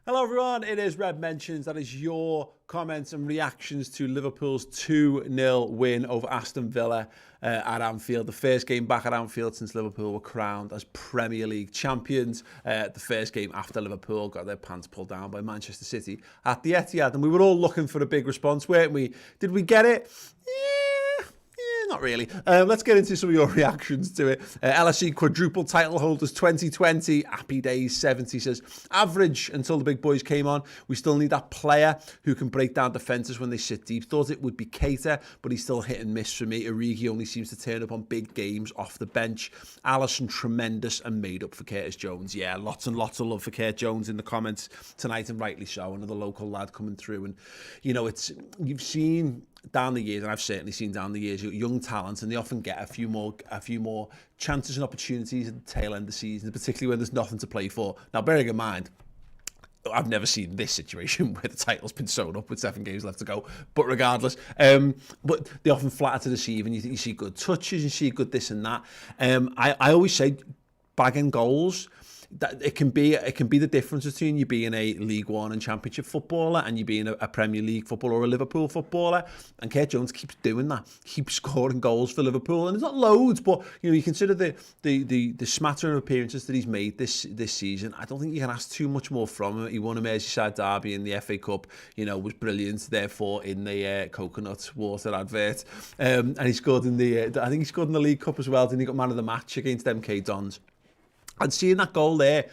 Hello everyone, it is Redmentions. That is your comments and reactions to Liverpool's 2-0 win over Aston Villa at Anfield. The first game back at Anfield since Liverpool were crowned as Premier League champions. The first game after Liverpool got their pants pulled down by Manchester City at the Etihad. And we were all looking for a big response, weren't we? Did we get it? Not really. Let's get into some of your reactions to it. LFC quadruple title holders 2020. Happy days 70 says, average until the big boys came on. We still need that player who can break down defences when they sit deep. Thought it would be Keita, but he's still hit and miss for me. Origi only seems to turn up on big games off the bench. Alisson tremendous and made up for Curtis Jones. Yeah, lots and lots of love for Curtis Jones in the comments tonight, and rightly so. Another local lad coming through, and you know, you've seen down the years, and I've certainly seen down the years, young talent, and they often get a few more chances and opportunities at the tail end of the season, particularly when there's nothing to play for. Now, bearing in mind, I've never seen this situation where the title's been sewn up with 7 games left to go. But regardless, but they often flatter to deceive, and you see good touches, you see good this and that. I always say, bagging goals, that it can be the difference between you being a League One and Championship footballer and you being a Premier League footballer or a Liverpool footballer. And Curtis Jones keeps doing that, keeps scoring goals for Liverpool, and it's not loads, but you know, you consider the smattering of appearances that he's made this season. I don't think you can ask too much more from him. He won a Merseyside derby in the FA Cup, you know, was brilliant. Therefore, in the coconut water advert, and he scored in the I think he scored in the League Cup as well. Then he got man of the match against MK Dons. And seeing that goal there,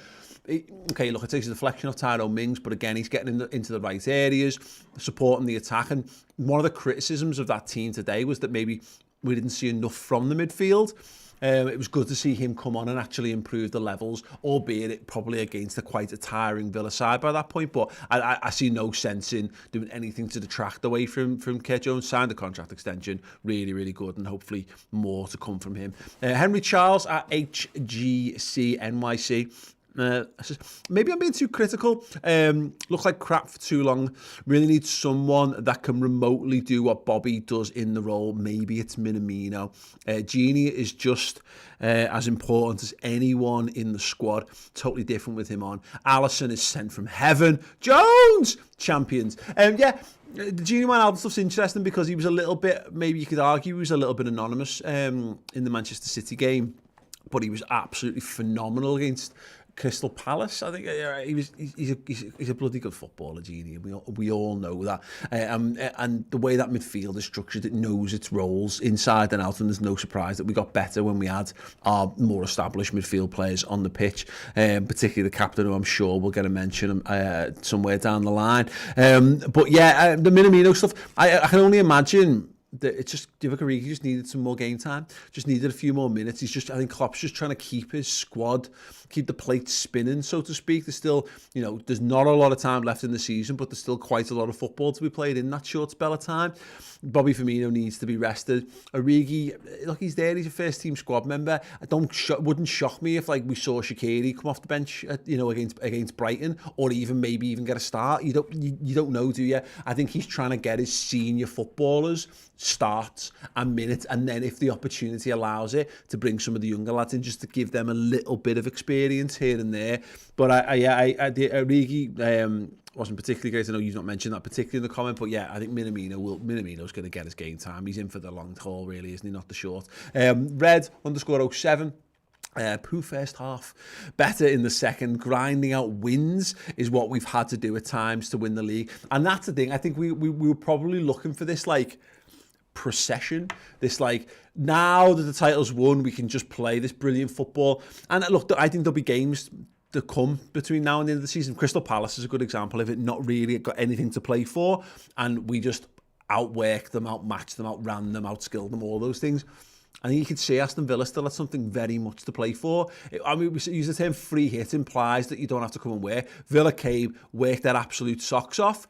okay, look, it takes a deflection off Tyrone Mings, but again, he's getting into the right areas, supporting the attack. And one of the criticisms of that team today was that maybe we didn't see enough from the midfield. It was good to see him come on and actually improve the levels, albeit it probably against quite a tiring Villa side by that point. But I see no sense in doing anything to detract away from Curtis Jones. Signed a contract extension, really, really good, and hopefully more to come from him. Henry Charles at HGC NYC. Maybe I'm being too critical. Look like crap for too long. Really need someone that can remotely do what Bobby does in the role. Maybe it's Minamino. Genie is just as important as anyone in the squad. Totally different with him on. Alisson is sent from heaven. Jones! Champions. Yeah. The Genie Man album stuff's interesting because he was a little bit, maybe you could argue, he was a little bit anonymous in the Manchester City game, but he was absolutely phenomenal against Crystal Palace. I think he's a bloody good footballer, Genie. We all know that. And the way that midfield is structured, it knows its roles inside and out, and there's no surprise that we got better when we had our more established midfield players on the pitch, particularly the captain, who I'm sure we'll get a mention somewhere down the line. But yeah, the Minamino stuff, I can only imagine that it's just Divock Origi just needed some more game time, just needed a few more minutes. I think Klopp's just trying to keep his squad, keep the plate spinning, so to speak. There's still, you know, there's not a lot of time left in the season, but there's still quite a lot of football to be played in that short spell of time. Bobby Firmino needs to be rested. Origi, look, he's there. He's a first team squad member. Wouldn't shock me if like we saw Shaqiri come off the bench, against Brighton, or maybe even get a start. You don't know, do you? I think he's trying to get his senior footballers starts and minutes, and then if the opportunity allows it, to bring some of the younger lads in just to give them a little bit of experience here and there. But the Origi wasn't particularly great. I know you've not mentioned that particularly in the comment, but yeah, I think Minamino's going to get his game time. He's in for the long haul, really, isn't he? Not the short. Red_07. Poo first half, better in the second. Grinding out wins is what we've had to do at times to win the league, and that's the thing. I think we were probably looking for this like procession, this like, now that the title's won, we can just play this brilliant football. And look, I think there'll be games to come between now and the end of the season. Crystal Palace is a good example of it, not really got anything to play for, and we just outworked them, outmatched them, outran them, outskilled them, all those things. I think you could see Aston Villa still had something very much to play for. I mean, we use the term free hit, implies that you don't have to come and work. Villa came, worked their absolute socks off,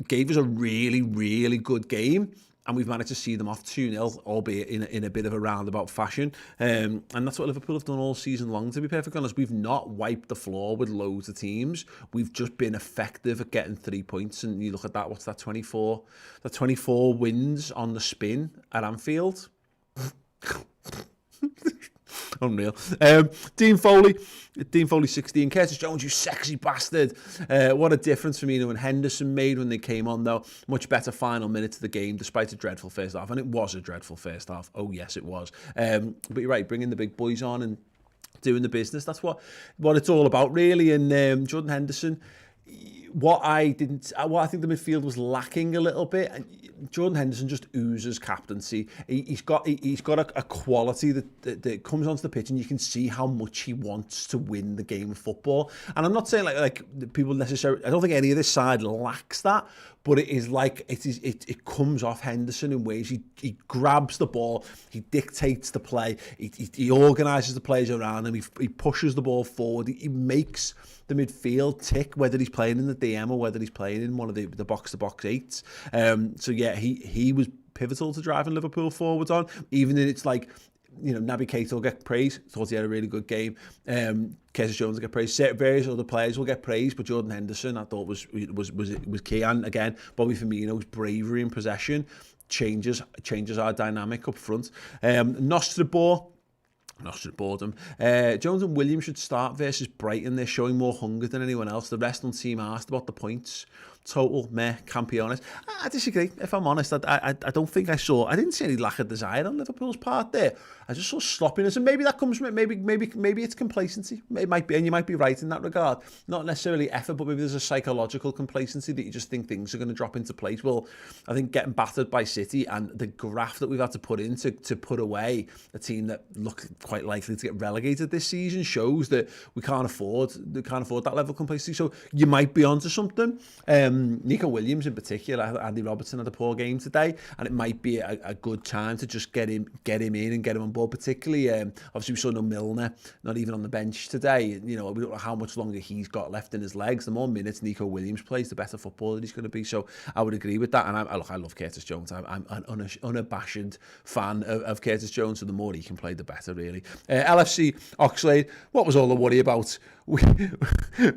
gave us a really, really good game, and we've managed to see them off 2-0, albeit in a bit of a roundabout fashion. And that's what Liverpool have done all season long, to be perfectly honest. We've not wiped the floor with loads of teams. We've just been effective at getting 3 points. And you look at that, what's that, 24? The 24 wins on the spin at Anfield. Unreal. Dean Foley 16. Curtis Jones, you sexy bastard. What a difference Firmino and Henderson made when they came on, though. Much better final minutes of the game, despite a dreadful first half. And it was a dreadful first half. Oh, yes, it was. But you're right, bringing the big boys on and doing the business. That's what it's all about, really. And Jordan Henderson, what I think the midfield was lacking a little bit. Jordan Henderson just oozes captaincy. He's got a quality that comes onto the pitch, and you can see how much he wants to win the game of football. And I'm not saying like people necessarily. I don't think any of this side lacks that. But it is like it comes off Henderson in ways. He grabs the ball, he dictates the play, he organises the players around him, he pushes the ball forward, he makes the midfield tick, whether he's playing in the DM or whether he's playing in one of the box-to-box eights. So yeah, he was pivotal to driving Liverpool forwards on, even in it's like, you know, Naby Keita will get praise. Thought he had a really good game. Curtis Jones will get praise. Various other players will get praise, but Jordan Henderson, I thought was key. And again, Bobby Firmino's bravery in possession changes our dynamic up front. Nostradamus. Boredom. Jones and Williams should start versus Brighton. They're showing more hunger than anyone else. The rest don't seem asked about the points. Total meh, can't be honest. I disagree, if I'm honest. I don't think I didn't see any lack of desire on Liverpool's part there. I just saw sloppiness, and maybe that comes from it. Maybe it's complacency. It might be, and you might be right in that regard. Not necessarily effort, but maybe there's a psychological complacency that you just think things are going to drop into place. Well, I think getting battered by City and the graft that we've had to put in to put away a team that look quite likely to get relegated this season shows that we can't afford that level of complacency. So you might be onto something. Nico Williams in particular, Andy Robertson had a poor game today, and it might be a good time to just get him in and get him on board. Particularly, obviously we saw no Milner, not even on the bench today. You know, we don't know how much longer he's got left in his legs. The more minutes Nico Williams plays, the better footballer he's going to be. So I would agree with that. And I love Curtis Jones. I'm an unabashed fan of Curtis Jones. So the more he can play, the better, really. LFC Oxlade, what was all the worry about?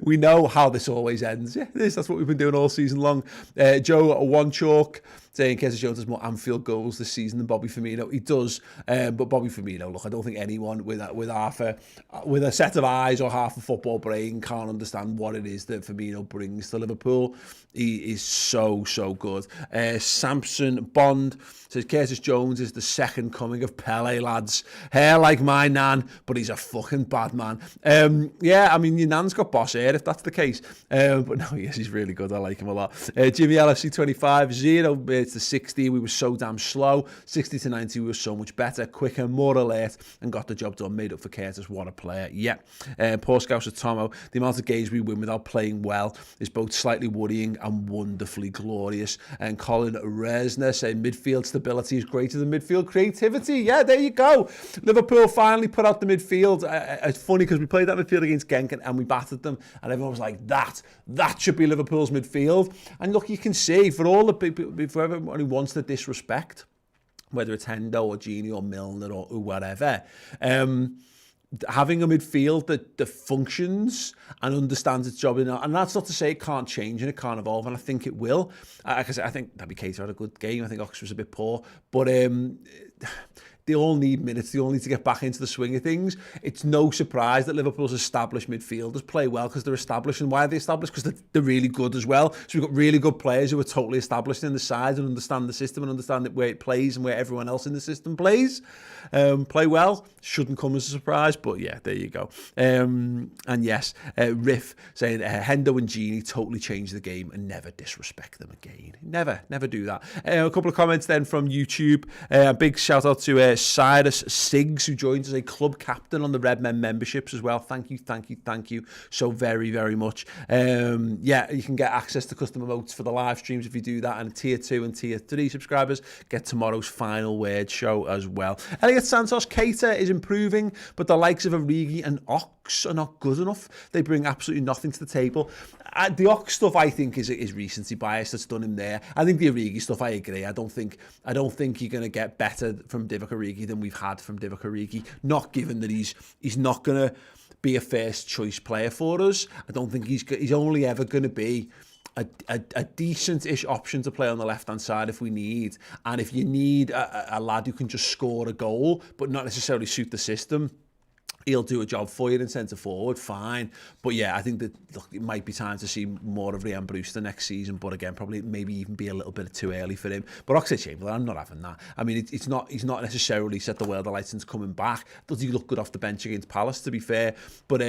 We know how this always ends. Yeah, that's what we've been doing all season long. Joe One-Chalk saying Curtis Jones has more Anfield goals this season than Bobby Firmino. He does, but Bobby Firmino, look, I don't think anyone with a set of eyes or half a football brain can't understand what it is that Firmino brings to Liverpool. He is so good. Samson Bond says Curtis Jones is the second coming of Pele, lads. Hair like my nan, but he's a fucking bad man. Yeah, I mean, your nan's got boss hair if that's the case. But no, yes, he's really good. I like him a lot. Jimmy LFC 25, 0 to 60. We were so damn slow. 60 to 90, we were so much better, quicker, more alert, and got the job done. Made up for Curtis. What a player. Yeah. Poor Scouser Tomo. The amount of games we win without playing well is both slightly worrying and wonderfully glorious. And Colin Resner saying midfield stability is greater than midfield creativity. Yeah, there you go. Liverpool finally put out the midfield. It's funny because we played that midfield against Genk and we battered them, and everyone was like, that should be Liverpool's midfield. And look, you can see for all the people, for everyone who wants to disrespect, whether it's Hendo or Gini or Milner or whatever, having a midfield that functions and understands its job, and that's not to say it can't change and it can't evolve, and I think it will. I think Naby Keita had a good game. I think Ox was a bit poor, but they all need minutes. They all need to get back into the swing of things. It's no surprise that Liverpool's established midfielders play well because they're established. And why are they established? Because they're really good as well. So we've got really good players who are totally established in the side and understand the system and understand where it plays and where everyone else in the system plays. Play well. Shouldn't come as a surprise, but yeah, there you go. And yes, Riff saying Hendo and Gini totally changed the game and never disrespect them again. Never do that. A couple of comments then from YouTube. A big shout out to Cyrus Siggs, who joins as a club captain on the Redmen memberships as well. Thank you so very much. Yeah, you can get access to custom emotes for the live streams if you do that, and tier 2 and tier 3 subscribers get tomorrow's final word show as well. Elliot Santos, Keita is improving, but the likes of Origi and Ox are not good enough. They bring absolutely nothing to the table. The Ox stuff, I think, is recency bias that's done him there. I think the Origi stuff, I agree. I don't think you're going to get better from Divock Origi than we've had from Divock Origi. Not given that he's not going to be a first choice player for us. I don't think he's only ever going to be a decent-ish option to play on the left-hand side if we need. And if you need a lad who can just score a goal but not necessarily suit the system, he'll do a job for you in centre forward, fine. But yeah, I think that look, it might be time to see more of Ryan Brewster next season. But again, probably maybe even be a little bit too early for him. But Oxlade-Chamberlain, I'm not having that. I mean, he's not necessarily set the world alight since coming back. Does he look good off the bench against Palace, to be fair? But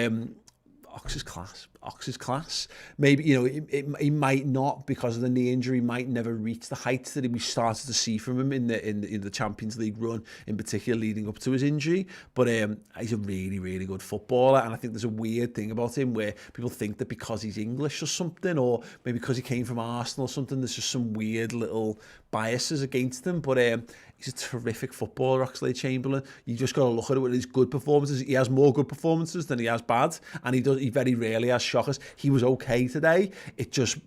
Ox is class. Ox is class. Maybe, you know, he might not, because of the knee injury, might never reach the heights that we started to see from him in the Champions League run, in particular leading up to his injury. But he's a really, really good footballer, and I think there's a weird thing about him where people think that because he's English or something, or maybe because he came from Arsenal or something, there's just some weird little biases against him. But he's a terrific footballer, Oxlade-Chamberlain. You just got to look at it with his good performances. He has more good performances than he has bad, and he very rarely has shockers. He was okay today. It just,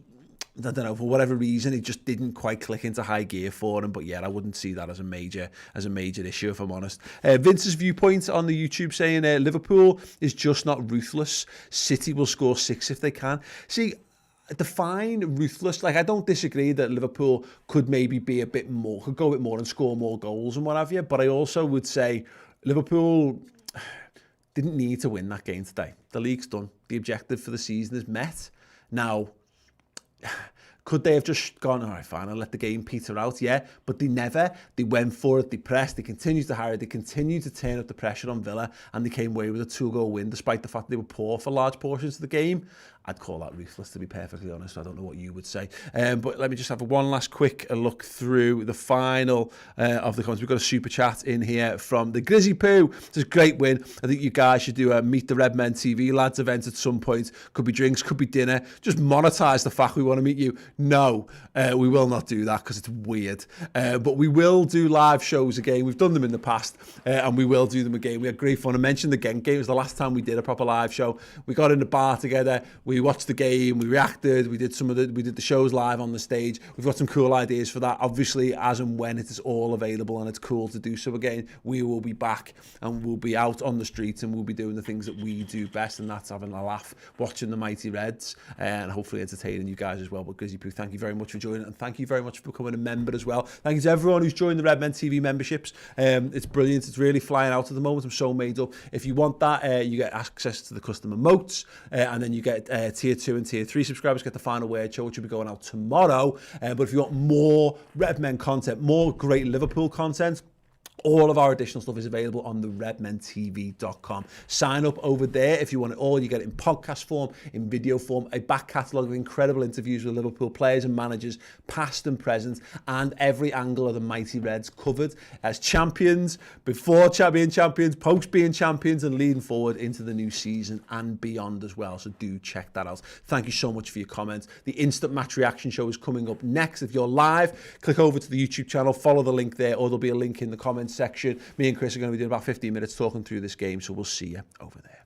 I don't know, for whatever reason, it just didn't quite click into high gear for him. But yeah, I wouldn't see that as a major issue, if I'm honest. Vince's viewpoint on the YouTube saying Liverpool is just not ruthless. City will score 6 if they can. See, define ruthless. Like, I don't disagree that Liverpool could maybe be could go a bit more and score more goals and what have you. But I also would say Liverpool didn't need to win that game today. The league's done. The objective for the season is met. Now, could they have just gone, all right, fine, I'll let the game peter out? Yeah, but they never. They went for it, they pressed, they continued to harry, they continued to turn up the pressure on Villa, and they came away with a 2-goal win, despite the fact they were poor for large portions of the game. I'd call that ruthless, to be perfectly honest. I don't know what you would say. But let me just have one last quick look through the final of the comments. We've got a super chat in here from the Grizzy Poo. It's a great win. I think you guys should do a Meet the Redmen TV lads event at some point. Could be drinks, could be dinner. Just monetize the fact we want to meet you. No, we will not do that because it's weird. But we will do live shows again. We've done them in the past, and we will do them again. We had great fun. I mentioned the Gent game. It was the last time we did a proper live show. We got in the bar together. We watched the game, we reacted, we did the shows live on the stage. We've got some cool ideas for that. Obviously, as and when it is all available and it's cool to do so again, we will be back and we'll be out on the streets and we'll be doing the things that we do best, and that's having a laugh, watching the mighty Reds, and hopefully entertaining you guys as well. But Grizzy Poo, thank you very much for joining, and thank you very much for becoming a member as well. Thank you to everyone who's joined the Redmen TV memberships. It's brilliant. It's really flying out at the moment. I'm so made up. If you want that, you get access to the custom emotes, and then you get tier 2 and tier 3 subscribers get the final word show, which will be going out tomorrow. But if you want more Redmen content, more great Liverpool content, all of our additional stuff is available on the redmentv.com. Sign up over there if you want it all. You get it in podcast form, in video form, a back catalogue of incredible interviews with Liverpool players and managers, past and present, and every angle of the mighty Reds covered as champions, before being champions, post being champions, and leading forward into the new season and beyond as well. So do check that out. Thank you so much for your comments. The Instant Match Reaction Show is coming up next. If you're live, click over to the YouTube channel, follow the link there, or there'll be a link in the comments section. Me and Chris are going to be doing about 15 minutes talking through this game, so we'll see you over there.